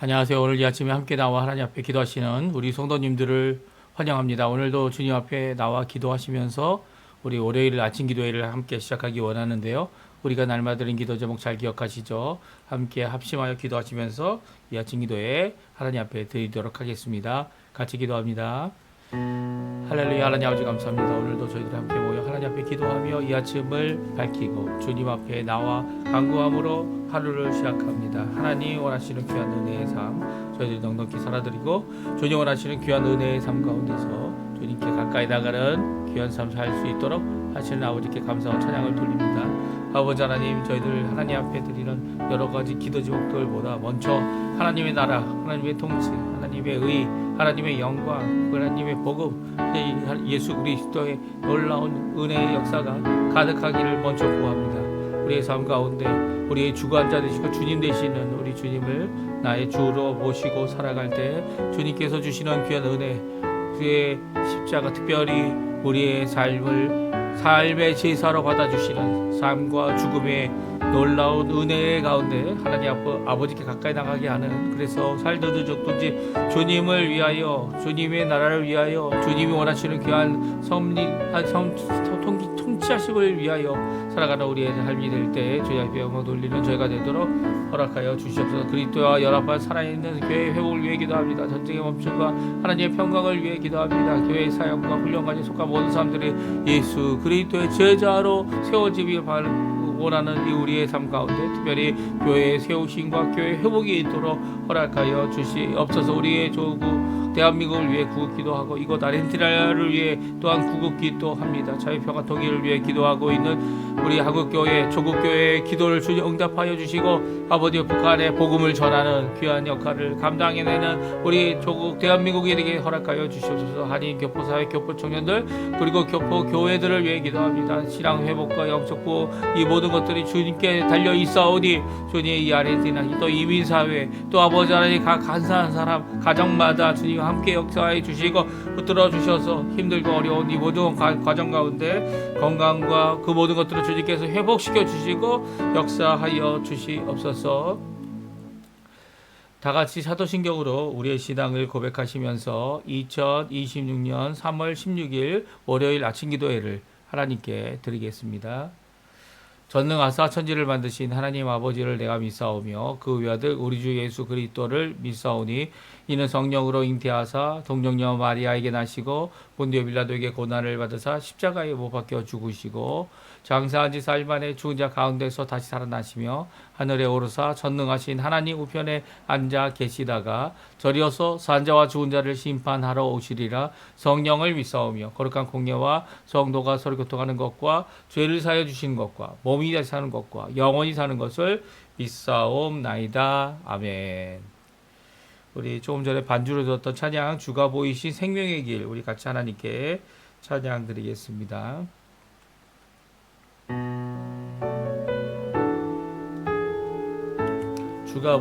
안녕하세요. 오늘 이 아침에 함께 나와 하나님 앞에 기도하시는 우리 성도님들을 환영합니다. 오늘도 주님 앞에 나와 기도하시면서 우리 월요일 아침 기도회를 함께 시작하기 원하는데요. 우리가 날마다 드린 기도 제목 잘 기억하시죠? 함께 합심하여 기도하시면서 이 아침 기도회 하나님 앞에 드리도록 하겠습니다. 같이 기도합니다. 할렐루야. 하나님 아버지 감사합니다. 오늘도 저희들이 함께 모여 하나님 앞에 기도하며 이 아침을 밝히고 주님 앞에 나와 간구함으로 하루를 시작합니다. 하나님 원하시는 귀한 은혜의 삶 저희들이 넉넉히 살아드리고 주님 원하시는 귀한 은혜의 삶 가운데서 주님께 가까이 나가는 귀한 삶 살 수 있도록 하시는 아버지께 감사와 찬양을 돌립니다. 아버지 하나님, 저희들 하나님 앞에 드리는 여러 가지 기도 제목들보다 먼저 하나님의 나라, 하나님의 통치, 하나님의 의, 하나님의 영광, 하나님의 복음, 예수 그리스도의 놀라운 은혜의 역사가 가득하기를 먼저 구합니다. 우리의 삶 가운데 우리의 주관자 되시고 주님 되시는 우리 주님을 나의 주로 모시고 살아갈 때 주님께서 주시는 귀한 은혜, 그의 십자가, 특별히 우리의 삶의 제사로 받아주시는 삶과 죽음의 놀라운 은혜 가운데 하나님 아버지께 가까이 나가게 하는, 그래서 살든지 죽든지 주님을 위하여, 주님의 나라를 위하여, 주님이 원하시는 귀한 통치하심을 위하여 살아가는 우리의 삶이 될 때 주의 앞에 영광 돌리는 저희가 되도록 허락하여 주시옵소서. 그리스도와 연합한 살아있는 교회의 회복을 위해 기도합니다. 전쟁의 멈춤과 하나님의 평강을 위해 기도합니다. 교회의 사역과 훈련까지 속한 모든 사람들이 예수 그리스도의 제자로 세워지길 원하는 이 우리의 삶 가운데 특별히 교회의 세우심과 교회의 회복이 있도록 허락하여 주시옵소서. 우리의 조국 대한민국을 위해 구국 기도하고 이곳 아르헨티나를 위해 또한 구국 기도합니다. 자유평화 통일을 위해 기도하고 있는 우리 한국교회, 조국교회의 기도를 주님 응답하여 주시고 아버지 북한의 복음을 전하는 귀한 역할을 감당해내는 우리 조국 대한민국에게 허락하여 주시옵소서. 한인 교포사회 교포 청년들 그리고 교포 교회들을 위해 기도합니다. 신앙 회복과 영적 보호 이 모든 것들이 주님께 달려 있사오니 주님 이 아르헨티나 또 이민사회 또 아버지 하나님 각 간사한 사람 가정마다 주님 함께 역사해 주시고 붙들어 주셔서 힘들고 어려운 이 모든 과정 가운데 건강과 그 모든 것들을 주님께서 회복시켜 주시고 역사하여 주시옵소서. 다 같이 사도신경으로 우리의 신앙을 고백하시면서 2026년 3월 16일 월요일 아침 기도회를 하나님께 드리겠습니다. 전능하사 천지를 만드신 하나님 아버지를 내가 믿사오며 그 외아들 우리 주 예수 그리스도를 믿사오니 이는 성령으로 잉태하사 동정녀 마리아에게 나시고 본디오 빌라도에게 고난을 받으사 십자가에 못 박혀 죽으시고 장사한 지 4일 만에 죽은 자 가운데서 다시 살아나시며 하늘에 오르사 전능하신 하나님 우편에 앉아 계시다가 저리어서 산자와 죽은 자를 심판하러 오시리라. 성령을 믿사오며 거룩한 공예와 성도가 서로 교통하는 것과 죄를 사하여 주시는 것과 몸이 다시 사는 것과 영원히 사는 것을 믿사옵나이다. 아멘. 우리 조금 전에 반주로 들었던 찬양 주가 보이신 생명의 길, 우리 같이 하나님께 찬양 드리겠습니다. 주가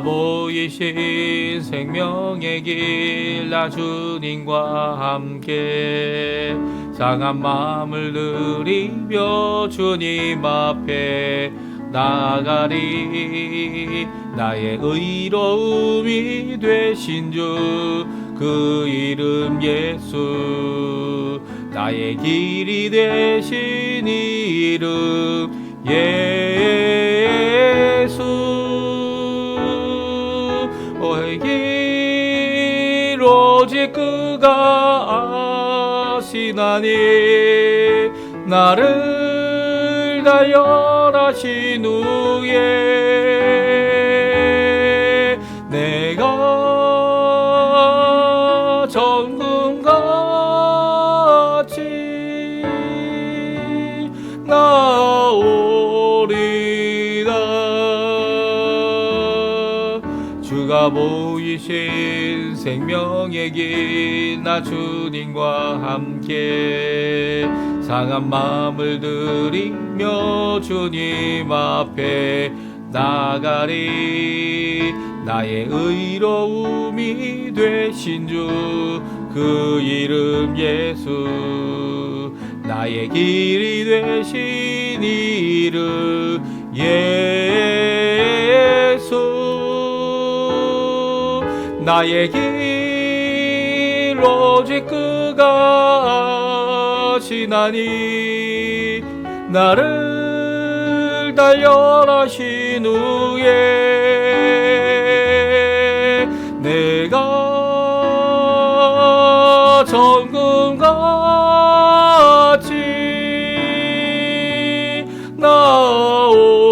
보이신 생명의 길, 나 주님과 함께 상한 마음을 누리며 주님 앞에 나가리. 나의 의로움이 되신 주 그 이름 예수, 나의 길이 되신 이름 예수. 오의 길 오직 그가 아시나니 나를 단련하신 후에 내가 정금같이 나오리라. 주가 보이신 생명의 길, 나 주님과 함께 상한 마음을 들이며 주님 앞에 나가리. 나의 의로움이 되신 주 그 이름 예수, 나의 길이 되신 이름 예수. 나의 길 오직 그가 아시나니 나를 단련하신 후에 내가 정금같이 나오리라.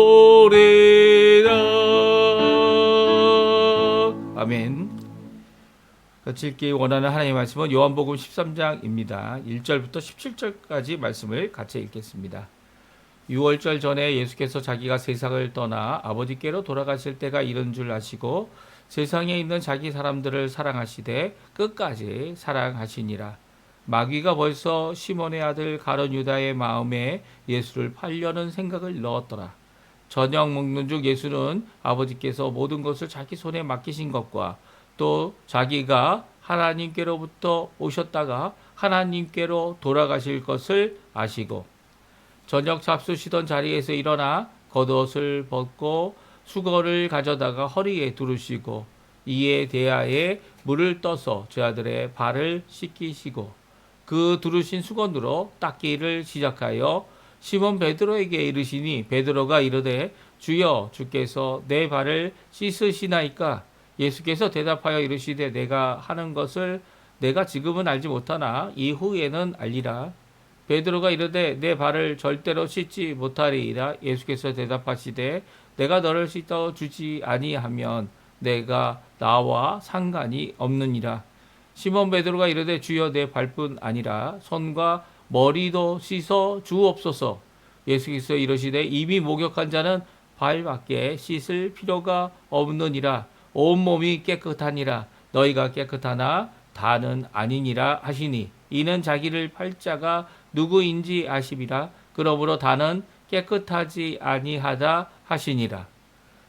아멘. 같이 읽기 원하는 하나님의 말씀은 요한복음 13장입니다. 1절부터 17절까지 말씀을 같이 읽겠습니다. 6월절 전에 예수께서 자기가 세상을 떠나 아버지께로 돌아가실 때가 이른 줄 아시고 세상에 있는 자기 사람들을 사랑하시되 끝까지 사랑하시니라. 마귀가 벌써 시몬의 아들 가룟 유다의 마음에 예수를 팔려는 생각을 넣었더라. 저녁 먹는 중 예수는 아버지께서 모든 것을 자기 손에 맡기신 것과 또 자기가 하나님께로부터 오셨다가 하나님께로 돌아가실 것을 아시고 저녁 잡수시던 자리에서 일어나 겉옷을 벗고 수건을 가져다가 허리에 두르시고 이에 대하에 물을 떠서 제자들의 발을 씻기시고 그 두르신 수건으로 닦기를 시작하여 시몬 베드로에게 이르시니 베드로가 이르되 주여 주께서 내 발을 씻으시나이까. 예수께서 대답하여 이르시되 내가 하는 것을 내가 지금은 알지 못하나 이후에는 알리라. 베드로가 이르되 내 발을 절대로 씻지 못하리이다. 예수께서 대답하시되 내가 너를 씻어 주지 아니하면 내가 나와 상관이 없느니라. 시몬 베드로가 이르되 주여 내 발뿐 아니라 손과 머리도 씻어 주옵소서. 예수께서 이르시되 이미 목욕한 자는 발밖에 씻을 필요가 없느니라. 온몸이 깨끗하니라. 너희가 깨끗하나 다는 아니니라 하시니 이는 자기를 팔 자가 누구인지 아심이라. 그러므로 다는 깨끗하지 아니하다 하시니라.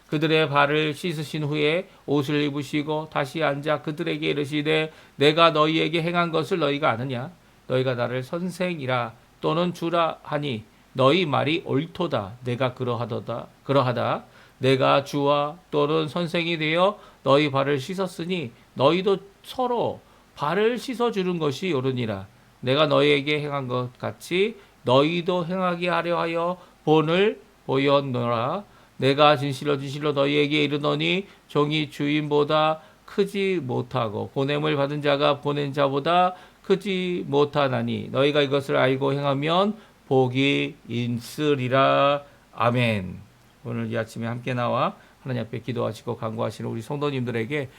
그들의 발을 씻으신 후에 옷을 입으시고 다시 앉아 그들에게 이르시되 내가 너희에게 행한 것을 너희가 아느냐. 너희가 나를 선생이라 또는 주라 하니 너희 말이 옳도다. 내가 그러하다. 내가 주와 또는 선생이 되어 너희 발을 씻었으니 너희도 서로 발을 씻어주는 것이 옳으니라. 내가 너희에게 행한 것 같이 너희도 행하게 하려 하여 본을 보였노라. 내가 진실로 너희에게 이르노니 종이 주인보다 크지 못하고 보냄을 받은 자가 보낸 자보다 크지 못하나니 너희가 이것을 알고 행하면 복이 있으리라. 아멘. 오늘 이 아침에 함께 나와 하나님 앞에 기도하시고 간구하시는 우리 성도님들에게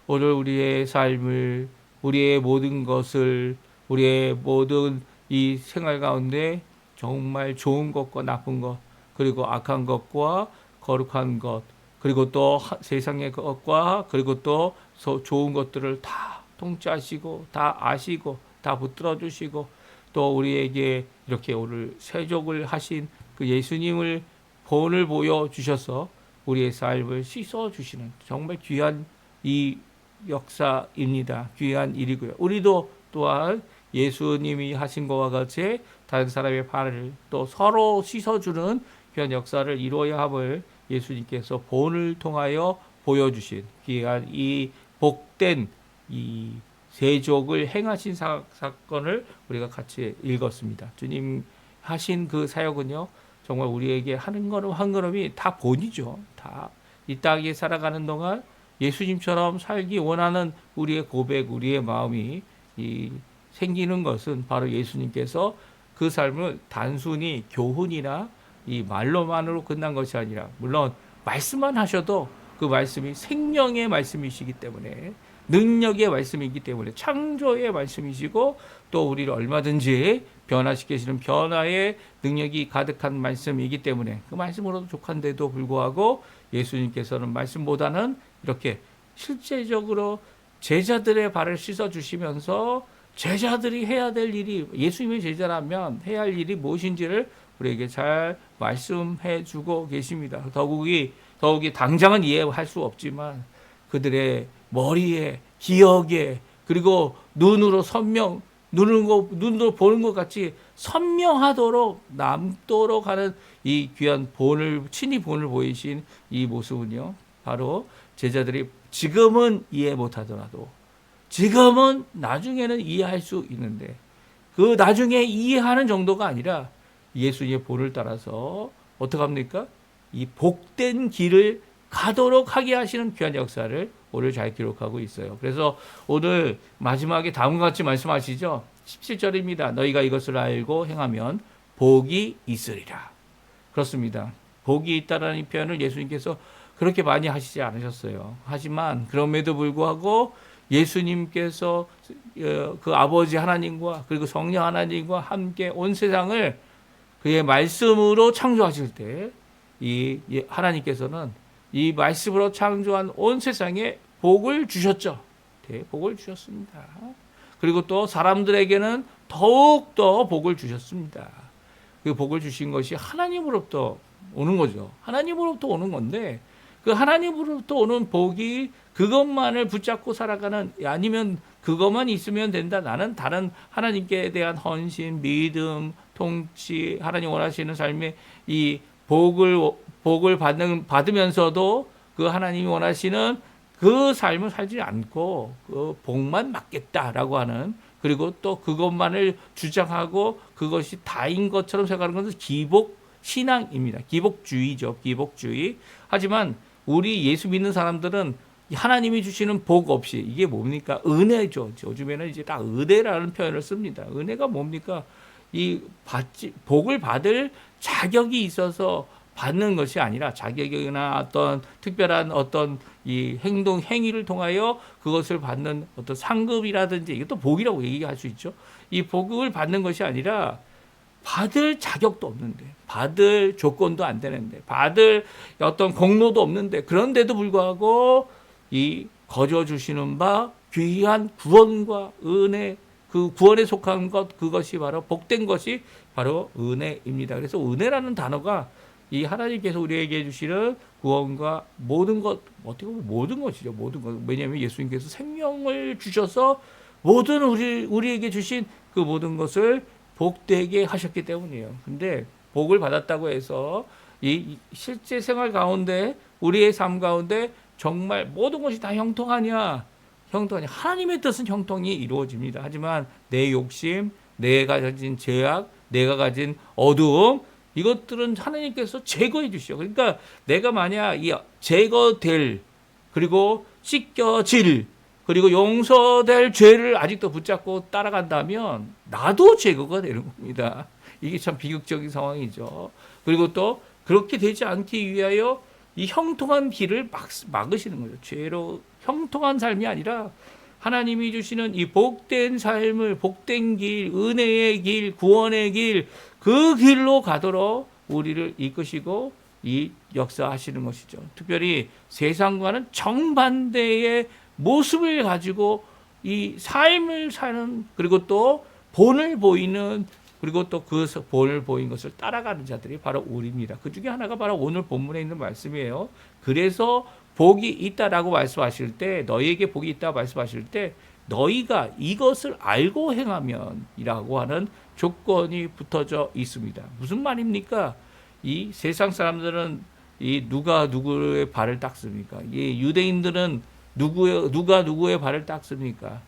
오늘 우리의 삶을, 우리의 모든 것을, 우리의 모든 이 생활 가운데 정말 좋은 것과 나쁜 것, 그리고 악한 것과 거룩한 것, 그리고 또 세상의 것과 그리고 또 좋은 것들을 다 통치하시고 다 아시고 다 붙들어 주시고 또 우리에게 이렇게 오늘 세족을 하신 그 예수님을 본을 보여주셔서 우리의 삶을 씻어주시는 정말 귀한 이 역사입니다. 귀한 일이고요. 우리도 또한 예수님이 하신 것과 같이 다른 사람의 발을 또 서로 씻어주는 귀한 역사를 이루어야 함을 예수님께서 본을 통하여 보여주신 귀한 이 복된 이 세족을 행하신 사건을 우리가 같이 읽었습니다. 주님 하신 그 사역은요, 정말 우리에게 하는 걸음 한 걸음이 다 본이죠. 다 이 땅에 살아가는 동안 예수님처럼 살기 원하는 우리의 고백, 우리의 마음이 생기는 것은 바로 예수님께서 그 삶을 단순히 교훈이나 이 말로만으로 끝난 것이 아니라, 물론 말씀만 하셔도 그 말씀이 생명의 말씀이시기 때문에, 능력의 말씀이기 때문에, 창조의 말씀이시고 또 우리를 얼마든지 변화시키시는 변화의 능력이 가득한 말씀이기 때문에 그 말씀으로도 족한데도 불구하고 예수님께서는 말씀보다는 이렇게 실제적으로 제자들의 발을 씻어주시면서 제자들이 해야 될 일이, 예수님의 제자라면 해야 할 일이 무엇인지를 우리에게 잘 말씀해 주고 계십니다. 더욱이 당장은 이해할 수 없지만 그들의 머리에, 기억에, 그리고 눈으로 보는 것 같이 선명하도록 남도록 하는 이 귀한 본을, 친히 본을 보이신 이 모습은요, 바로 제자들이 지금은 이해 못하더라도 지금은 나중에는 이해할 수 있는데 그 나중에 이해하는 정도가 아니라 예수님의 본을 따라서 어떻게 합니까? 이 복된 길을 가도록 하게 하시는 귀한 역사를 오늘 잘 기록하고 있어요. 그래서 오늘 마지막에 다음과 같이 말씀하시죠. 17절입니다. 너희가 이것을 알고 행하면 복이 있으리라. 그렇습니다. 복이 있다라는 이 표현을 예수님께서 그렇게 많이 하시지 않으셨어요. 하지만 그럼에도 불구하고 예수님께서 그 아버지 하나님과 그리고 성령 하나님과 함께 온 세상을 그의 말씀으로 창조하실 때 이 하나님께서는 이 말씀으로 창조한 온 세상에 복을 주셨죠. 복을 주셨습니다. 그리고 또 사람들에게는 더욱더 복을 주셨습니다. 그 복을 주신 것이 하나님으로부터 오는 거죠. 하나님으로부터 오는 건데 그 하나님으로부터 오는 복이 그것만을 붙잡고 살아가는 아니면 그것만 있으면 된다. 나는 다른 하나님께 대한 헌신, 믿음, 통치, 하나님 원하시는 삶의 이 복을 받으면서도 그 하나님이 원하시는 그 삶을 살지 않고 그 복만 받겠다라고 하는 그리고 또 그것만을 주장하고 그것이 다인 것처럼 생각하는 것은 기복 신앙입니다. 기복주의죠. 기복주의. 하지만 우리 예수 믿는 사람들은 하나님이 주시는 복 없이 이게 뭡니까? 은혜죠. 요즘에는 이제 다 은혜라는 표현을 씁니다. 은혜가 뭡니까? 복을 받을 자격이 있어서 받는 것이 아니라 자격이나 어떤 특별한 어떤 이 행위를 통하여 그것을 받는 어떤 상급이라든지 이것도 복이라고 얘기할 수 있죠. 이 복을 받는 것이 아니라 받을 자격도 없는데, 받을 조건도 안 되는데, 받을 어떤 공로도 없는데, 그런데도 불구하고 이 거저 주시는 바 귀한 구원과 은혜, 그 구원에 속한 것, 그것이 바로 복된 것이 바로 은혜입니다. 그래서 은혜라는 단어가 이 하나님께서 우리에게 주시는 구원과 모든 것, 어떻게 보면 모든 것이죠. 모든 것. 왜냐하면 예수님께서 생명을 주셔서 모든 우리에게 주신 그 모든 것을 복되게 하셨기 때문이에요. 근데 복을 받았다고 해서 이 실제 생활 가운데 우리의 삶 가운데 정말 모든 것이 다 형통하냐? 형통하냐? 하나님의 뜻은 형통이 이루어집니다. 하지만 내 욕심, 내가 가진 죄악, 내가 가진 어두움 이것들은 하나님께서 제거해 주시죠. 그러니까 내가 만약 이 제거될 그리고 씻겨질 그리고 용서될 죄를 아직도 붙잡고 따라간다면 나도 제거가 되는 겁니다. 이게 참 비극적인 상황이죠. 그리고 또 그렇게 되지 않기 위하여 이 형통한 길을 막으시는 거죠. 죄로 형통한 삶이 아니라 하나님이 주시는 이 복된 삶을 복된 길, 은혜의 길, 구원의 길, 그 길로 가도록 우리를 이끄시고 이 역사하시는 것이죠. 특별히 세상과는 정반대의 모습을 가지고 이 삶을 사는 그리고 또 본을 보이는 그리고 또 그 본을 보인 것을 따라가는 자들이 바로 우리입니다. 그 중에 하나가 바로 오늘 본문에 있는 말씀이에요. 그래서 복이 있다라고 말씀하실 때 너희에게 복이 있다고 말씀하실 때 너희가 이것을 알고 행하면이라고 하는 조건이 붙어져 있습니다. 무슨 말입니까? 이 세상 사람들은 이 누가 누구의 발을 닦습니까? 이 유대인들은 누가 누구의 발을 닦습니까?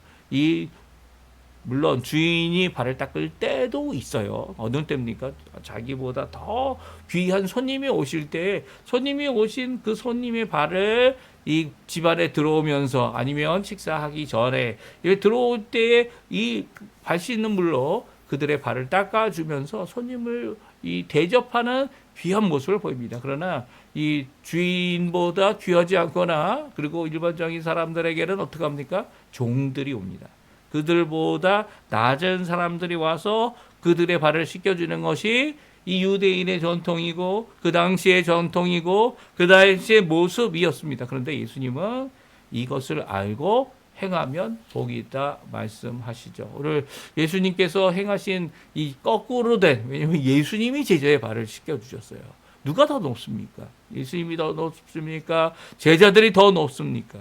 물론 주인이 발을 닦을 때도 있어요. 어느 때입니까? 자기보다 더 귀한 손님이 오실 때 손님이 오신 그 손님의 발을 이 집안에 들어오면서 아니면 식사하기 전에 들어올 때에 이 발 씻는 물로 그들의 발을 닦아주면서 손님을 이 대접하는 귀한 모습을 보입니다. 그러나 이 주인보다 귀하지 않거나 그리고 일반적인 사람들에게는 어떻게 합니까? 종들이 옵니다. 그들보다 낮은 사람들이 와서 그들의 발을 씻겨주는 것이 이 유대인의 전통이고 그 당시의 전통이고 그 당시의 모습이었습니다. 그런데 예수님은 이것을 알고 행하면 복이 있다 말씀하시죠. 오늘 예수님께서 행하신 이 거꾸로 된 왜냐하면 예수님이 제자의 발을 씻겨주셨어요. 누가 더 높습니까? 예수님이 더 높습니까? 제자들이 더 높습니까?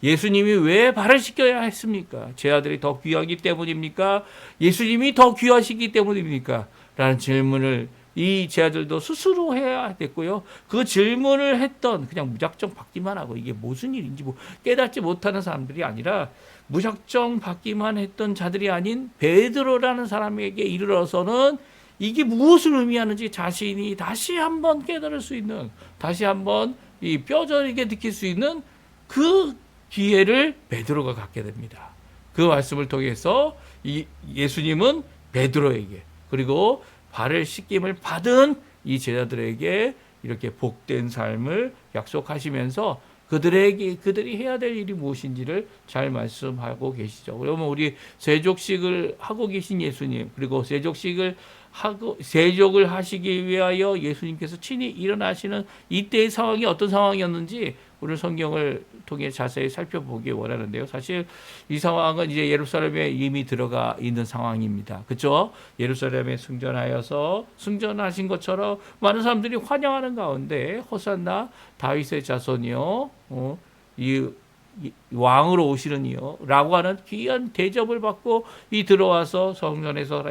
예수님이 왜 발을 씻겨야 했습니까? 제 아들이 더 귀하기 때문입니까? 예수님이 더 귀하시기 때문입니까? 라는 질문을 이 제자들도 스스로 해야 됐고요. 그 질문을 했던 그냥 무작정 받기만 하고 이게 무슨 일인지 뭐 깨닫지 못하는 사람들이 아니라 무작정 받기만 했던 자들이 아닌 베드로라는 사람에게 이르러서는 이게 무엇을 의미하는지 자신이 다시 한번 깨달을 수 있는, 다시 한번 이 뼈저리게 느낄 수 있는 그 기회를 베드로가 갖게 됩니다. 그 말씀을 통해서 이 예수님은 베드로에게 그리고 발을 씻김을 받은 이 제자들에게 이렇게 복된 삶을 약속하시면서 그들이 해야 될 일이 무엇인지를 잘 말씀하고 계시죠. 그러면 우리 세족식을 하고 계신 예수님, 그리고 세족을 하시기 위하여 예수님께서 친히 일어나시는 이때의 상황이 어떤 상황이었는지 오늘 성경을 통해 자세히 살펴보기 원하는데요. 사실 이 상황은 이제 예루살렘에 이미 들어가 있는 상황입니다. 그렇죠? 예루살렘에 승전하신 것처럼 많은 사람들이 환영하는 가운데 호산나 다윗의 자손이요, 이 왕으로 오시는 이요 라고 하는 귀한 대접을 받고 들어와서 성전에서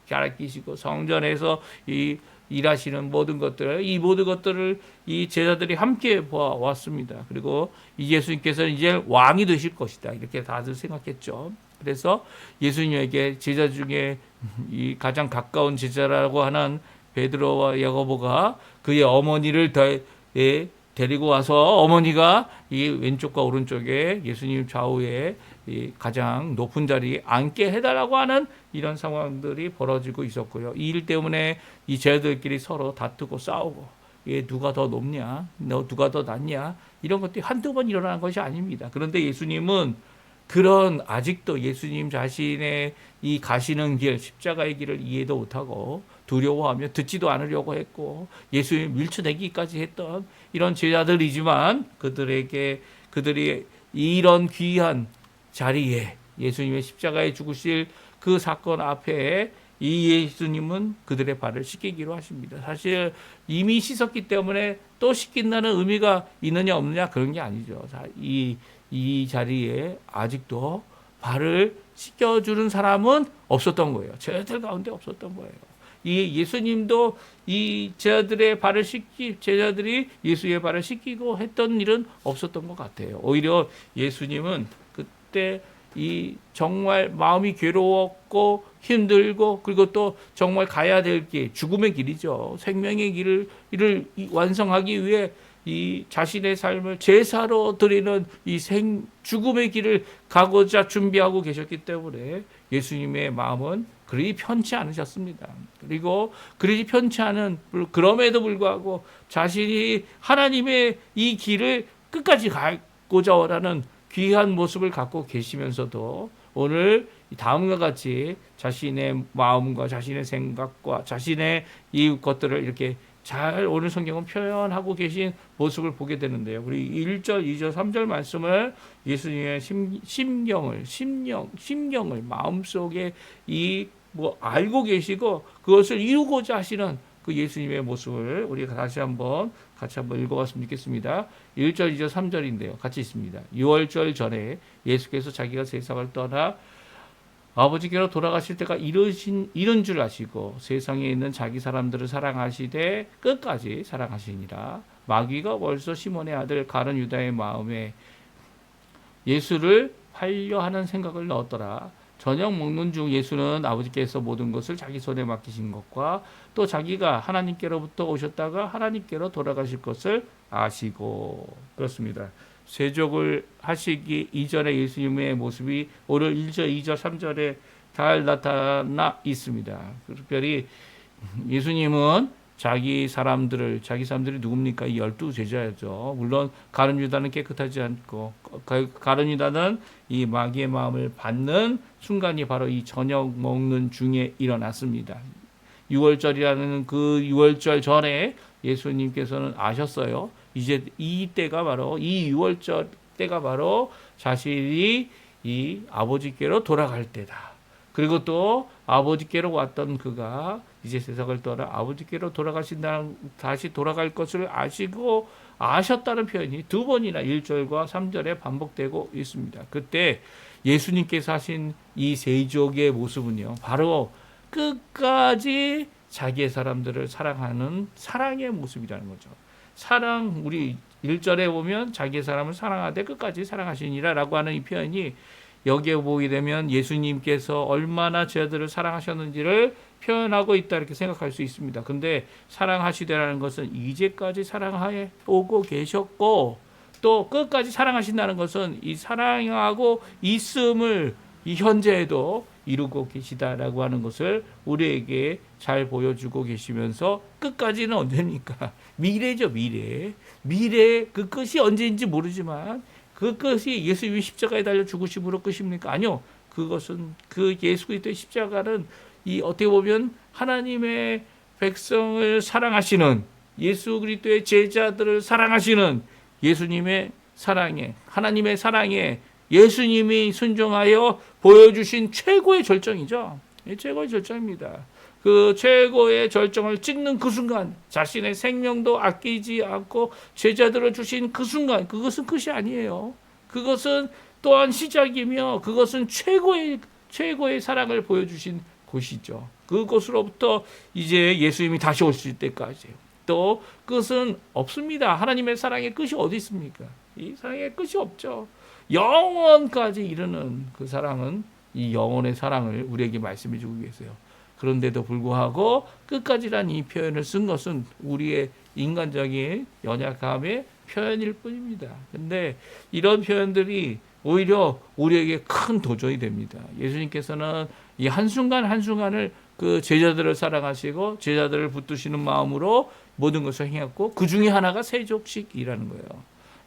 가르치시고 성전에서 일하시는 모든 것들을 이 제자들이 함께 보아왔습니다. 그리고 이 예수님께서는 이제 왕이 되실 것이다 이렇게 다들 생각했죠. 그래서 예수님에게 제자 중에 이 가장 가까운 제자라고 하는 베드로와 야고보가 그의 어머니를 데리고 와서 어머니가 이 왼쪽과 오른쪽에 예수님 좌우에 이 가장 높은 자리에 앉게 해달라고 하는 이런 상황들이 벌어지고 있었고요. 이 일 때문에 이 제자들끼리 서로 다투고 싸우고 얘 누가 더 높냐, 너 누가 더 낫냐 이런 것들이 한두 번 일어나는 것이 아닙니다. 그런데 예수님은 아직도 예수님 자신의 이 가시는 길, 십자가의 길을 이해도 못하고 두려워하며 듣지도 않으려고 했고 예수님 밀쳐내기까지 했던 이런 제자들이지만 그들이 이런 귀한 자리에 예수님의 십자가에 죽으실 그 사건 앞에 이 예수님은 그들의 발을 씻기기로 하십니다. 사실 이미 씻었기 때문에 또 씻긴다는 의미가 있느냐 없느냐 그런 게 아니죠. 이 자리에 아직도 발을 씻겨주는 사람은 없었던 거예요. 제자들 가운데 없었던 거예요. 이 예수님도 이 제자들이 예수의 발을 씻기고 했던 일은 없었던 것 같아요. 오히려 예수님은 그때 정말 마음이 괴로웠고 힘들고 그리고 또 정말 가야 될 길, 죽음의 길이죠. 생명의 길을 완성하기 위해 이 자신의 삶을 제사로 드리는 죽음의 길을 가고자 준비하고 계셨기 때문에 예수님의 마음은 그리 편치 않으셨습니다. 그리고 그리 편치 않은 그럼에도 불구하고 자신이 하나님의 이 길을 끝까지 가고자 하는 귀한 모습을 갖고 계시면서도 오늘 다음과 같이 자신의 마음과 자신의 생각과 자신의 이 것들을 이렇게 잘 오늘 성경은 표현하고 계신 모습을 보게 되는데요. 우리 1절, 2절, 3절 말씀을 예수님의 심경을 마음속에 알고 계시고 그것을 이루고자 하시는 그 예수님의 모습을 우리가 같이 한번 읽어봤으면 좋겠습니다. 1절, 2절, 3절인데요. 같이 있습니다. 6월절 전에 예수께서 자기가 세상을 떠나 아버지께로 돌아가실 때가 이른 줄 아시고 세상에 있는 자기 사람들을 사랑하시되 끝까지 사랑하시니라. 마귀가 벌써 시몬의 아들 가룟 유다의 마음에 예수를 팔려 하는 생각을 넣었더라. 저녁 먹는 중 예수는 아버지께서 모든 것을 자기 손에 맡기신 것과 또 자기가 하나님께로부터 오셨다가 하나님께로 돌아가실 것을 아시고 그렇습니다. 세족을 하시기 이전의 예수님의 모습이 오늘 1절, 2절, 3절에 잘 나타나 있습니다. 특별히 예수님은 자기 사람들이 누굽니까? 이 12제자였죠. 물론 가룟 유다는 깨끗하지 않고 가룟 유다는 이 마귀의 마음을 받는 순간이 바로 이 저녁 먹는 중에 일어났습니다. 6월절이라는 그 6월절 전에 예수님께서는 아셨어요. 이제 이 6월절 때가 바로 자신이 이 아버지께로 돌아갈 때다. 그리고 또 아버지께로 왔던 그가 이제 세상을 떠나 아버지께로 다시 돌아갈 것을 아셨다는 표현이 두 번이나 1절과 3절에 반복되고 있습니다. 그때 예수님께서 하신 이 세족의 모습은요, 바로 끝까지 자기의 사람들을 사랑하는 사랑의 모습이라는 거죠. 사랑, 우리 1절에 보면 자기의 사람을 사랑하되 끝까지 사랑하시니라 라고 하는 이 표현이 여기에 보게 되면 예수님께서 얼마나 죄들을 사랑하셨는지를 표현하고 있다 이렇게 생각할 수 있습니다. 근데 사랑하시되라는 것은 이제까지 사랑하여 오고 계셨고 또 끝까지 사랑하신다는 것은 이 사랑하고 있음을 이 현재에도 이루고 계시다라고 하는 것을 우리에게 잘 보여주고 계시면서 끝까지는 언제입니까? 미래죠, 미래. 미래 그 끝이 언제인지 모르지만 그 끝이 예수님이 십자가에 달려 죽으심으로 끝입니까? 아니요. 그것은 그 예수 그리스도의 십자가는 이 어떻게 보면 하나님의 백성을 사랑하시는 예수 그리스도의 제자들을 사랑하시는 예수님의 사랑에 하나님의 사랑에 예수님이 순종하여 보여주신 최고의 절정이죠. 최고의 절정입니다. 그 최고의 절정을 찍는 그 순간 자신의 생명도 아끼지 않고 제자들을 주신 그 순간 그것은 끝이 아니에요. 그것은 또한 시작이며 그것은 최고의 사랑을 보여주신 곳이죠. 그곳으로부터 이제 예수님이 다시 오실 때까지 또 끝은 없습니다. 하나님의 사랑의 끝이 어디 있습니까? 이 사랑의 끝이 없죠. 영원까지 이르는 그 사랑은 이 영혼의 사랑을 우리에게 말씀해 주고 계세요. 그런데도 불구하고 끝까지란 이 표현을 쓴 것은 우리의 인간적인 연약함의 표현일 뿐입니다. 근데 이런 표현들이 오히려 우리에게 큰 도전이 됩니다. 예수님께서는 이 한순간 한순간을 그 제자들을 사랑하시고 제자들을 붙드시는 마음으로 모든 것을 행했고 그 중에 하나가 세족식이라는 거예요.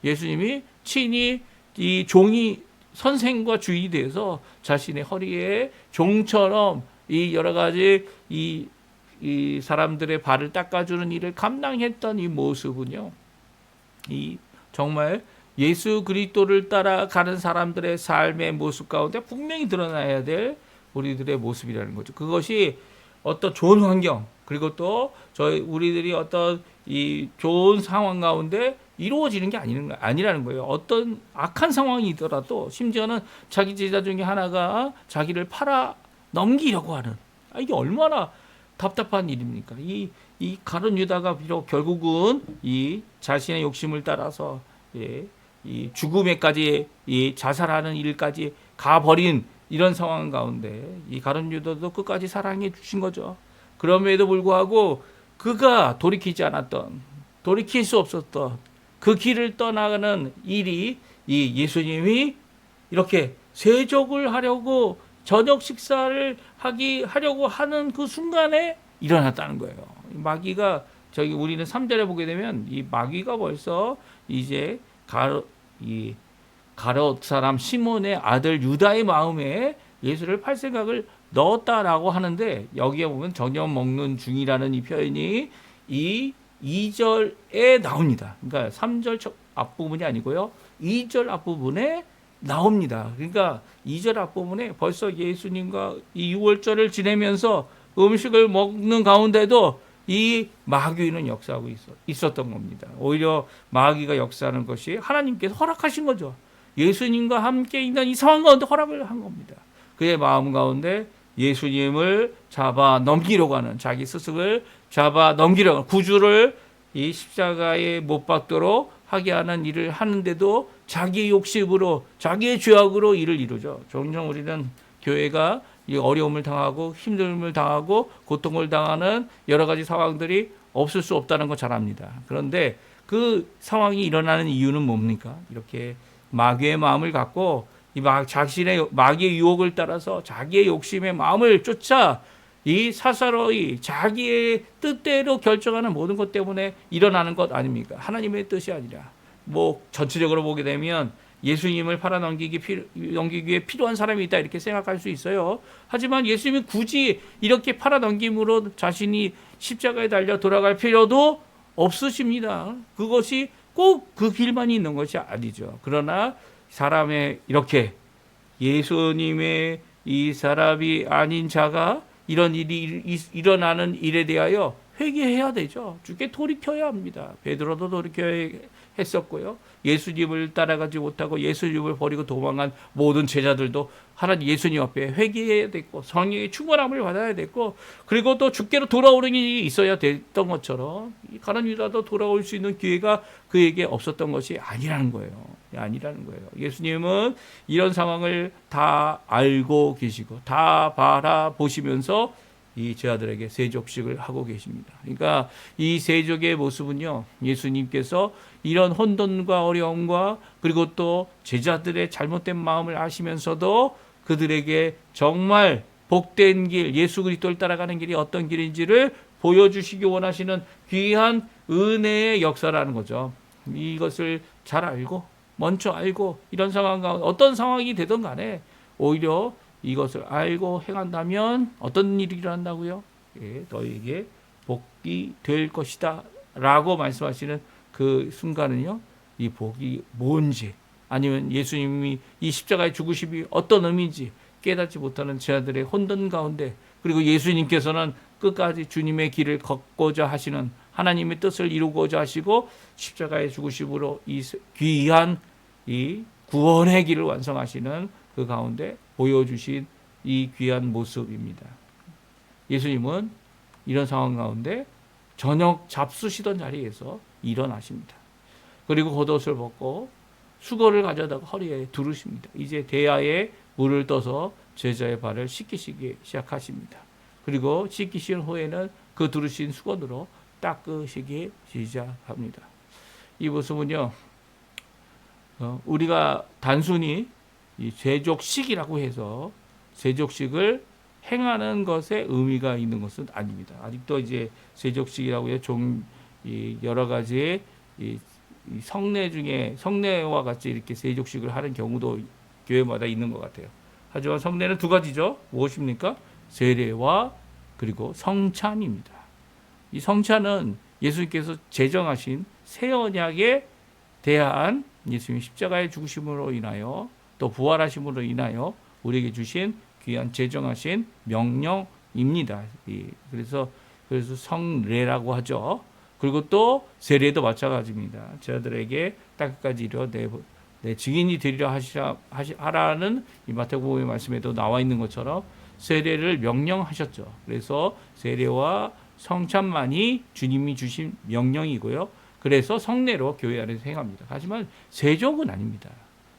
예수님이 친히 이 종이 선생과 주인이 돼서 자신의 허리에 종처럼 이 여러 가지 이 사람들의 발을 닦아주는 일을 감당했던 이 모습은요, 이 정말 예수 그리스도를 따라가는 사람들의 삶의 모습 가운데 분명히 드러나야 될 우리들의 모습이라는 거죠. 그것이 어떤 좋은 환경 그리고 또 우리들이 어떤 이 좋은 상황 가운데 이루어지는 게 아니라는 거예요. 어떤 악한 상황이더라도 심지어는 자기 제자 중에 하나가 자기를 팔아 넘기려고 하는 이게 얼마나 답답한 일입니까? 이 가룟 유다가 비록 결국은 이 자신의 욕심을 따라서 이 죽음에까지 이 자살하는 일까지 가버린 이런 상황 가운데 이 가룟 유다도 끝까지 사랑해 주신 거죠. 그럼에도 불구하고 그가 돌이킬 수 없었던 그 길을 떠나가는 일이 이 예수님이 이렇게 세족을 하려고 저녁 식사를 하려고 하는 그 순간에 일어났다는 거예요. 마귀가 우리는 3절에 보게 되면 이 마귀가 벌써 이제 가롯 사람 시몬의 아들 유다의 마음에 예수를 팔 생각을 넣었다라고 하는데 여기에 보면 저녁 먹는 중이라는 이 표현이 이 2절에 나옵니다. 그러니까 3절 앞부분이 아니고요. 2절 앞부분에 나옵니다. 그러니까 2절 앞부분에 벌써 예수님과 이 6월절을 지내면서 음식을 먹는 가운데도 이 마귀는 역사하고 있었던 겁니다. 오히려 마귀가 역사하는 것이 하나님께서 허락하신 거죠. 예수님과 함께 있는 이 상황 가운데 허락을 한 겁니다. 그의 마음 가운데 예수님을 잡아 넘기려고 하는 자기 스승을 잡아 넘기려고 하는 구주를 이 십자가에 못 박도록 하게 하는 일을 하는데도 자기의 욕심으로 자기의 죄악으로 일을 이루죠. 종종 우리는 교회가 이 어려움을 당하고 힘듦을 당하고 고통을 당하는 여러 가지 상황들이 없을 수 없다는 거 잘 압니다. 그런데 그 상황이 일어나는 이유는 뭡니까? 이렇게 마귀의 마음을 갖고 자신의 마귀의 유혹을 따라서 자기의 욕심의 마음을 쫓아 이 사사로이 자기의 뜻대로 결정하는 모든 것 때문에 일어나는 것 아닙니까? 하나님의 뜻이 아니라 전체적으로 보게 되면 예수님을 팔아넘기기 위해 필요한 사람이 있다 이렇게 생각할 수 있어요. 하지만 예수님이 굳이 이렇게 팔아넘김으로 자신이 십자가에 달려 돌아갈 필요도 없으십니다. 그것이 꼭 그 길만 있는 것이 아니죠. 그러나 사람의 이렇게 예수님의 이 사람이 아닌 자가 이런 일이 일어나는 일에 대하여 회개해야 되죠. 주께 돌이켜야 합니다. 베드로도 돌이켜야 했었고요. 예수님을 따라가지 못하고 예수님을 버리고 도망간 모든 제자들도 하나님 예수님 앞에 회개해야 됐고 성령의 충만함을 받아야 됐고 그리고 또 주께로 돌아오는 일이 있어야 됐던 것처럼 가난 유다도 돌아올 수 있는 기회가 그에게 없었던 것이 아니라는 거예요. 예수님은 이런 상황을 다 알고 계시고 다 바라보시면서 이 제자들에게 세족식을 하고 계십니다. 그러니까 이 세족의 모습은요, 예수님께서 이런 혼돈과 어려움과 그리고 또 제자들의 잘못된 마음을 아시면서도 그들에게 정말 복된 길, 예수 그리스도를 따라가는 길이 어떤 길인지를 보여주시기 원하시는 귀한 은혜의 역사라는 거죠. 이것을 잘 알고 먼저 알고 이런 상황 가운데 어떤 상황이 되든 간에 오히려 이것을 알고 행한다면 어떤 일이 일어난다고요? 예, 너에게 복이 될 것이다 라고 말씀하시는 그 순간은요, 이 복이 뭔지 아니면 예수님이 이 십자가의 죽으심이 어떤 의미인지 깨닫지 못하는 제자들의 혼돈 가운데 그리고 예수님께서는 끝까지 주님의 길을 걷고자 하시는 하나님의 뜻을 이루고자 하시고 십자가의 죽으심으로 이 귀한 이 구원의 길을 완성하시는 그 가운데 보여주신 이 귀한 모습입니다. 예수님은 이런 상황 가운데 저녁 잡수시던 자리에서 일어나십니다. 그리고 겉옷을 벗고 수건을 가져다가 허리에 두르십니다. 이제 대야에 물을 떠서 제자의 발을 씻기시기 시작하십니다. 그리고 씻기신 후에는 그 두르신 수건으로 닦으시기 시작합니다. 이 모습은요, 우리가 단순히 이 세족식이라고 해서 세족식을 행하는 것에 의미가 있는 것은 아닙니다. 아직도 이제 세족식이라고 해서 여러 가지의 이 성례 중에 성례와 같이 이렇게 세족식을 하는 경우도 교회마다 있는 것 같아요. 하지만 성례는 두 가지죠. 무엇입니까? 세례와 그리고 성찬입니다. 이 성찬은 예수님께서 제정하신 새 언약에 대한 예수님의 십자가의 죽으심으로 인하여 또 부활하심으로 인하여 우리에게 주신 귀한 제정하신 명령입니다. 그래서 성례라고 하죠. 그리고 또 세례도 마찬가지입니다. 저들에게 땅끝까지 이르러 내 증인이 되리라 하라는 이 마태복음의 말씀에도 나와 있는 것처럼 세례를 명령하셨죠. 그래서 세례와 성찬만이 주님이 주신 명령이고요. 그래서 성례로 교회 안에서 행합니다. 하지만 세족은 아닙니다.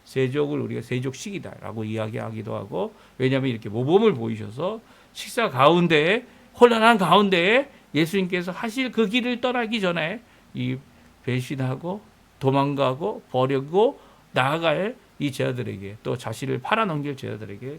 세족을 우리가 세족식이다라고 이야기하기도 하고, 왜냐하면 이렇게 모범을 보이셔서 식사 가운데 혼란한 가운데 예수님께서 하실 그 길을 떠나기 전에 이 배신하고 도망가고 버리고 나아갈 이 제자들에게 또 자신을 팔아넘길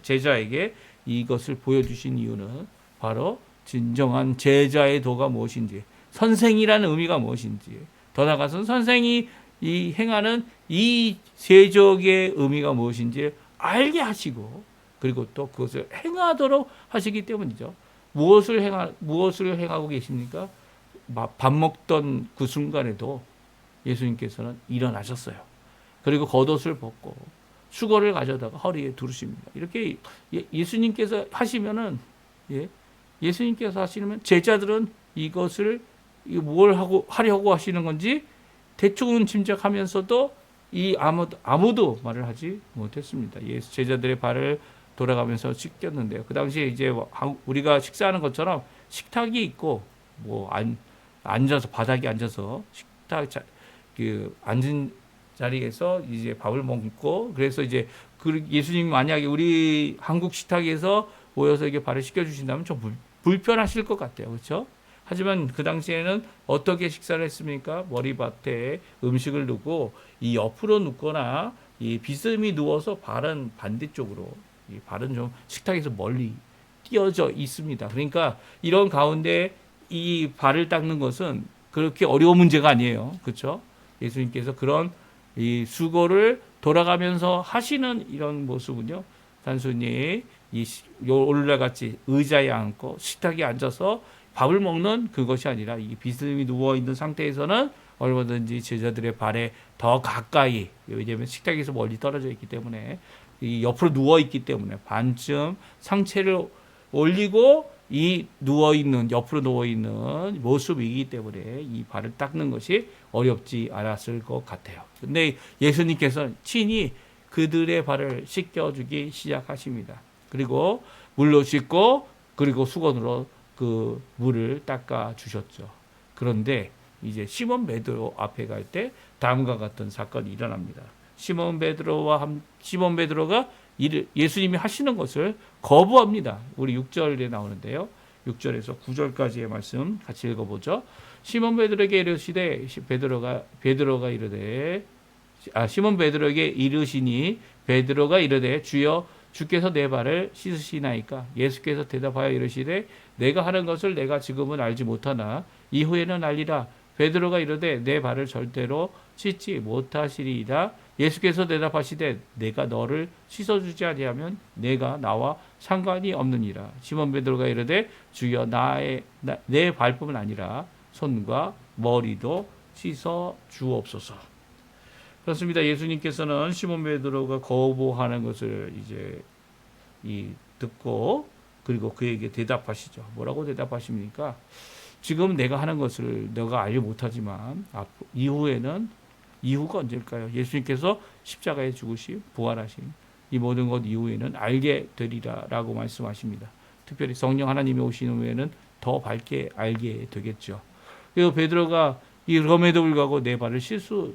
제자에게 이것을 보여주신 이유는 바로 진정한 제자의 도가 무엇인지, 선생이라는 의미가 무엇인지, 더 나아가서는 선생이 이 행하는 이 세족의 의미가 무엇인지 알게 하시고, 그리고 또 그것을 행하도록 하시기 때문이죠. 무엇을 행하고 계십니까? 밥 먹던 그 순간에도 예수님께서는 일어나셨어요. 그리고 겉옷을 벗고 수건을 가져다가 허리에 두르십니다. 이렇게 예수님께서 하시면은, 예수님께서 하시면 제자들은 이것을 뭘 하려고 하시는 건지 대충은 짐작하면서도 아무도 말을 하지 못했습니다. 제자들의 발을 돌아가면서 씻겼는데요. 그 당시에 이제 우리가 식사하는 것처럼 식탁이 있고 앉아서 바닥에 앉아서 앉은 자리에서 이제 밥을 먹고, 그래서 이제 예수님이 만약에 우리 한국 식탁에서 모여서 이게 발을 씻겨 주신다면 좀 불편하실 것 같아요. 그렇죠? 하지만 그 당시에는 어떻게 식사를 했습니까? 머리밭에 음식을 두고 이 옆으로 눕거나 이 비스듬히 누워서 발은 반대쪽으로, 이 발은 좀 식탁에서 멀리 띄어져 있습니다. 그러니까 이런 가운데 이 발을 닦는 것은 그렇게 어려운 문제가 아니에요. 그렇죠? 예수님께서 그런 이 수고를 돌아가면서 하시는 이런 모습은요, 단순히 오늘날같이 의자에 앉고 식탁에 앉아서 밥을 먹는 그것이 아니라 이 비스듬히 누워 있는 상태에서는 얼마든지 제자들의 발에 더 가까이, 왜냐하면 식탁에서 멀리 떨어져 있기 때문에 이 옆으로 누워 있기 때문에 반쯤 상체를 올리고 이 옆으로 누워있는 모습이기 때문에 이 발을 닦는 것이 어렵지 않았을 것 같아요. 근데 예수님께서 친히 그들의 발을 씻겨주기 시작하십니다. 그리고 물로 씻고 그리고 수건으로 그 물을 닦아 주셨죠. 그런데 이제 시몬 베드로 앞에 갈 때 다음과 같은 사건이 일어납니다. 시몬 베드로가 예수님이 하시는 것을 거부합니다. 우리 6절에 나오는데요. 6절에서 9절까지의 말씀 같이 읽어보죠. 시몬 베드로에게 이르시되 시몬 베드로에게 이르시니 베드로가 이르되 주여 주께서 내 발을 씻으시나이까. 예수께서 대답하여 이르시되 내가 하는 것을 내가 지금은 알지 못하나 이후에는 알리라. 베드로가 이르되 내 발을 절대로 씻지 못하시리이다. 예수께서 대답하시되 내가 너를 씻어주지 아니하면 내가 나와 상관이 없느니라. 시몬 베드로가 이르되 주여 내 발뿐만 아니라 손과 머리도 씻어 주옵소서. 그렇습니다. 예수님께서는 시몬 베드로가 거부하는 것을 이제 듣고 그리고 그에게 대답하시죠. 뭐라고 대답하십니까? 지금 내가 하는 것을 너가 알지 못하지만 이후가 언제일까요? 예수님께서 십자가에 죽으신 부활하신 이 모든 것 이후에는 알게 되리라 라고 말씀하십니다. 특별히 성령 하나님이 오시는 후에는 더 밝게 알게 되겠죠. 그리고 베드로가 그럼에도 불구하고 내 발을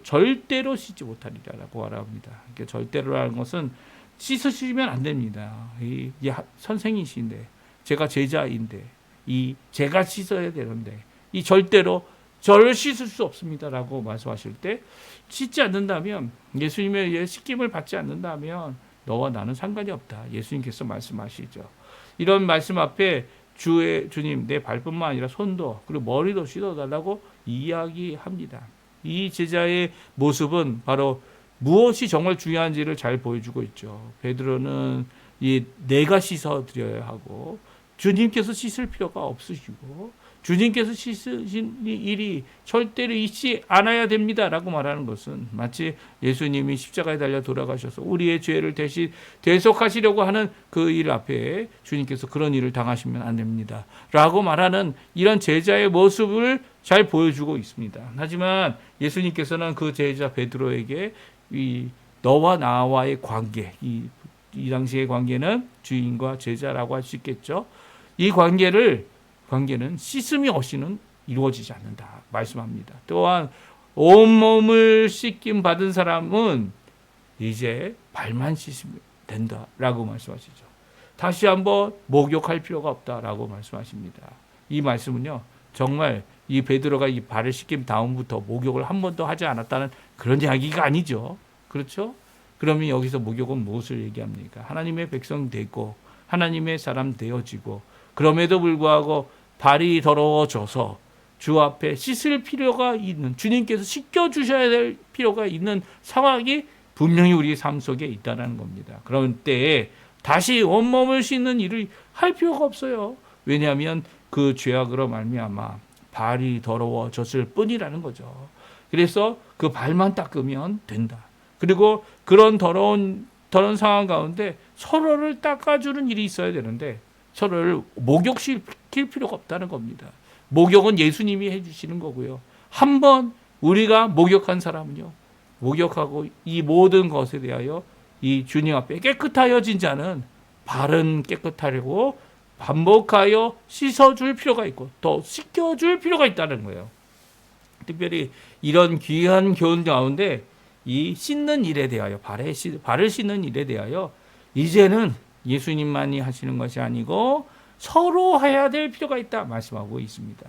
절대로 씻지 못하리라 라고 말합니다. 절대로라는 것은 씻으시면 안 됩니다. 이 선생이신데 제가 제자인데 제가 씻어야 되는데 이 절대로 저를 씻을 수 없습니다 라고 말씀하실 때 씻지 않는다면 예수님의 씻김을 받지 않는다면 너와 나는 상관이 없다. 예수님께서 말씀하시죠. 이런 말씀 앞에 주님 내 발뿐만 아니라 손도 그리고 머리도 씻어달라고 이야기합니다. 이 제자의 모습은 바로 무엇이 정말 중요한지를 잘 보여주고 있죠. 베드로는 내가 씻어드려야 하고 주님께서 씻을 필요가 없으시고 주님께서 씻으신 일이 절대로 있지 않아야 됩니다 라고 말하는 것은 마치 예수님이 십자가에 달려 돌아가셔서 우리의 죄를 대신 대속하시려고 하는 그 일 앞에 주님께서 그런 일을 당하시면 안 됩니다 라고 말하는 이런 제자의 모습을 잘 보여주고 있습니다. 하지만 예수님께서는 그 제자 베드로에게 너와 나와의 관계, 이 당시의 관계는 주인과 제자라고 할 수 있겠죠. 이 관계는 씻음이 없이는 이루어지지 않는다 말씀합니다. 또한 온몸을 씻김 받은 사람은 이제 발만 씻으면 된다라고 말씀하시죠. 다시 한번 목욕할 필요가 없다라고 말씀하십니다. 이 말씀은요, 정말 이 베드로가 이 발을 씻김 다음부터 목욕을 한 번도 하지 않았다는 그런 이야기가 아니죠. 그렇죠? 그러면 여기서 목욕은 무엇을 얘기합니까? 하나님의 백성 되고 하나님의 사람 되어지고 그럼에도 불구하고 발이 더러워져서 주 앞에 씻을 필요가 있는, 주님께서 씻겨주셔야 될 필요가 있는 상황이 분명히 우리 삶 속에 있다는 겁니다. 그런 때에 다시 온몸을 씻는 일을 할 필요가 없어요. 왜냐하면 그 죄악으로 말미암아 발이 더러워졌을 뿐이라는 거죠. 그래서 그 발만 닦으면 된다. 그리고 그런 더러운 상황 가운데 서로를 닦아주는 일이 있어야 되는데 서로를 목욕시킬 필요가 없다는 겁니다. 목욕은 예수님이 해주시는 거고요. 한번 우리가 목욕한 사람은요, 목욕하고 이 모든 것에 대하여 이 주님 앞에 깨끗하여진 자는 발은 깨끗하려고 반복하여 씻어줄 필요가 있고 더 씻겨줄 필요가 있다는 거예요. 특별히 이런 귀한 교훈 가운데 이 씻는 일에 대하여 발을 씻는 일에 대하여 이제는 예수님만이 하시는 것이 아니고 서로 해야 될 필요가 있다 말씀하고 있습니다.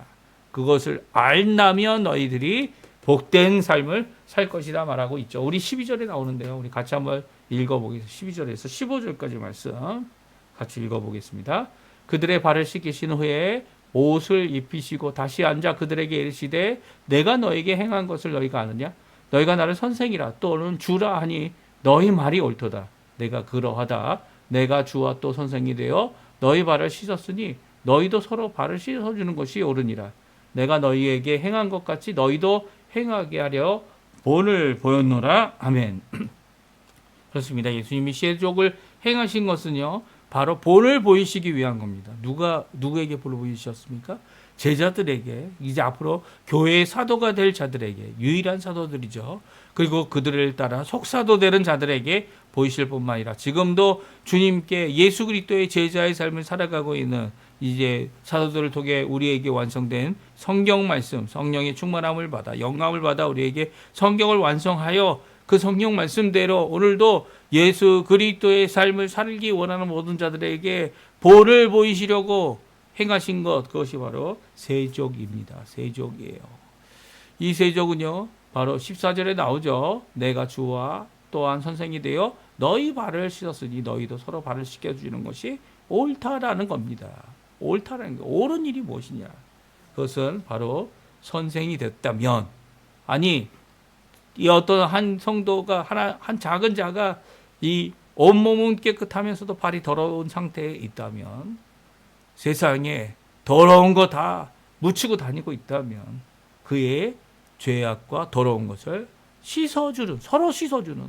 그것을 알라면 너희들이 복된 삶을 살 것이다 말하고 있죠. 우리 12절에 나오는데요. 우리 같이 한번 읽어보겠습니다. 12절에서 15절까지 말씀 같이 읽어보겠습니다. 그들의 발을 씻기신 후에 옷을 입히시고 다시 앉아 그들에게 이르시되 내가 너에게 행한 것을 너희가 아느냐? 너희가 나를 선생이라 또는 주라 하니 너희 말이 옳도다. 내가 그러하다. 내가 주와 또 선생이 되어 너희 발을 씻었으니 너희도 서로 발을 씻어주는 것이 옳으니라. 내가 너희에게 행한 것 같이 너희도 행하게 하려 본을 보였노라. 아멘. 그렇습니다. 예수님이 세족을 행하신 것은요, 바로 본을 보이시기 위한 겁니다. 누구에게 본을 보이셨습니까? 제자들에게, 이제 앞으로 교회의 사도가 될 자들에게, 유일한 사도들이죠. 그리고 그들을 따라 속사도 되는 자들에게 보이실 뿐만 아니라 지금도 주님께 예수 그리스도의 제자의 삶을 살아가고 있는 이제 사도들을 통해 우리에게 완성된 성경 말씀, 성령의 충만함을 받아 영감을 받아 우리에게 성경을 완성하여 그 성경 말씀대로 오늘도 예수 그리스도의 삶을 살기 원하는 모든 자들에게 본을 보이시려고 행하신 것, 그것이 바로 세족입니다. 세족이에요. 이 세족은요, 바로 14절에 나오죠. 내가 주와 또한 선생이 되어 너희 발을 씻었으니 너희도 서로 발을 씻겨주는 것이 옳다라는 겁니다. 옳다라는 거. 옳은 일이 무엇이냐? 그것은 바로 선생이 됐다면, 아니, 이 어떤 한 성도가 한 작은 자가 이 온몸은 깨끗하면서도 발이 더러운 상태에 있다면, 세상에 더러운 거 다 묻히고 다니고 있다면 그의 죄악과 더러운 것을 씻어주는, 서로 씻어주는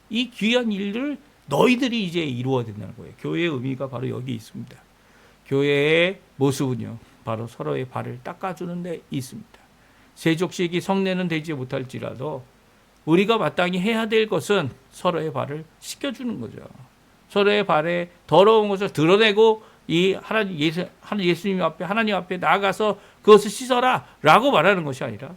이 귀한 일을 너희들이 이제 이루어야 된다는 거예요. 교회의 의미가 바로 여기 있습니다. 교회의 모습은요, 바로 서로의 발을 닦아주는 데 있습니다. 세족식이 성례는 되지 못할지라도 우리가 마땅히 해야 될 것은 서로의 발을 씻겨주는 거죠. 서로의 발에 더러운 것을 드러내고 이 예수님 앞에, 하나님 앞에 나아가서 그것을 씻어라 라고 말하는 것이 아니라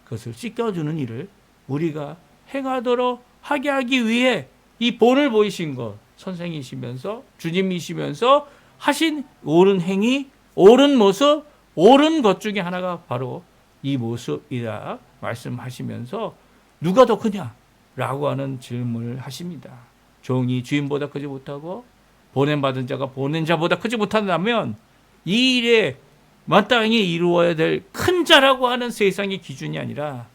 그것을 씻겨주는 일을 우리가 행하도록 하게 하기 위해 이 본을 보이신 것, 선생이시면서 주님이시면서 하신 옳은 행위, 옳은 모습, 옳은 것 중에 하나가 바로 이 모습이다 말씀하시면서 누가 더 크냐? 라고 하는 질문을 하십니다. 종이 주인보다 크지 못하고 보냄받은 자가 보낸 자보다 크지 못한다면 이 일에 마땅히 이루어야 될 큰 자라고 하는 세상의 기준이 아니라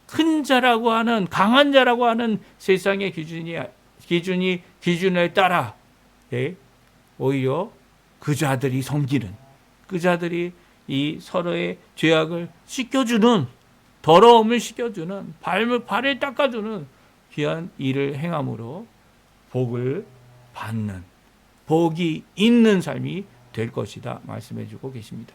큰 자라고 하는, 강한 자라고 하는 세상의 기준에 따라 오히려 그 자들이 섬기는, 그 자들이 이 서로의 죄악을 씻겨주는, 더러움을 씻겨주는, 발을 닦아주는 귀한 일을 행함으로 복을 받는, 복이 있는 삶이 될 것이다 말씀해주고 계십니다.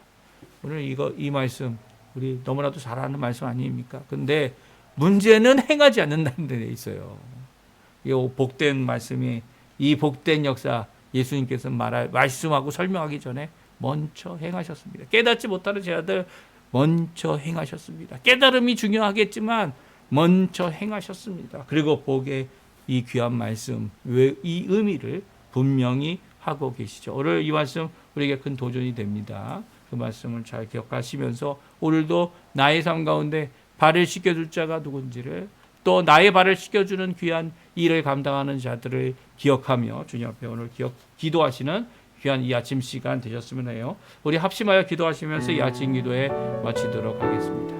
오늘 이 말씀 우리 너무나도 잘 아는 말씀 아닙니까? 근데 문제는 행하지 않는다는 데 있어요. 이 복된 말씀이, 이 복된 역사, 예수님께서 말씀하고 설명하기 전에 먼저 행하셨습니다. 깨닫지 못하는 제자들 먼저 행하셨습니다. 깨달음이 중요하겠지만 먼저 행하셨습니다. 그리고 복의 이 귀한 말씀, 이 의미를 분명히 하고 계시죠. 오늘 이 말씀 우리에게 큰 도전이 됩니다. 그 말씀을 잘 기억하시면서 오늘도 나의 삶 가운데 발을 씻겨줄 자가 누군지를, 또 나의 발을 씻겨주는 귀한 일을 감당하는 자들을 기억하며 주님 앞에 오늘 기도하시는 귀한 이 아침 시간 되셨으면 해요. 우리 합심하여 기도하시면서 이 아침 기도에 마치도록 하겠습니다.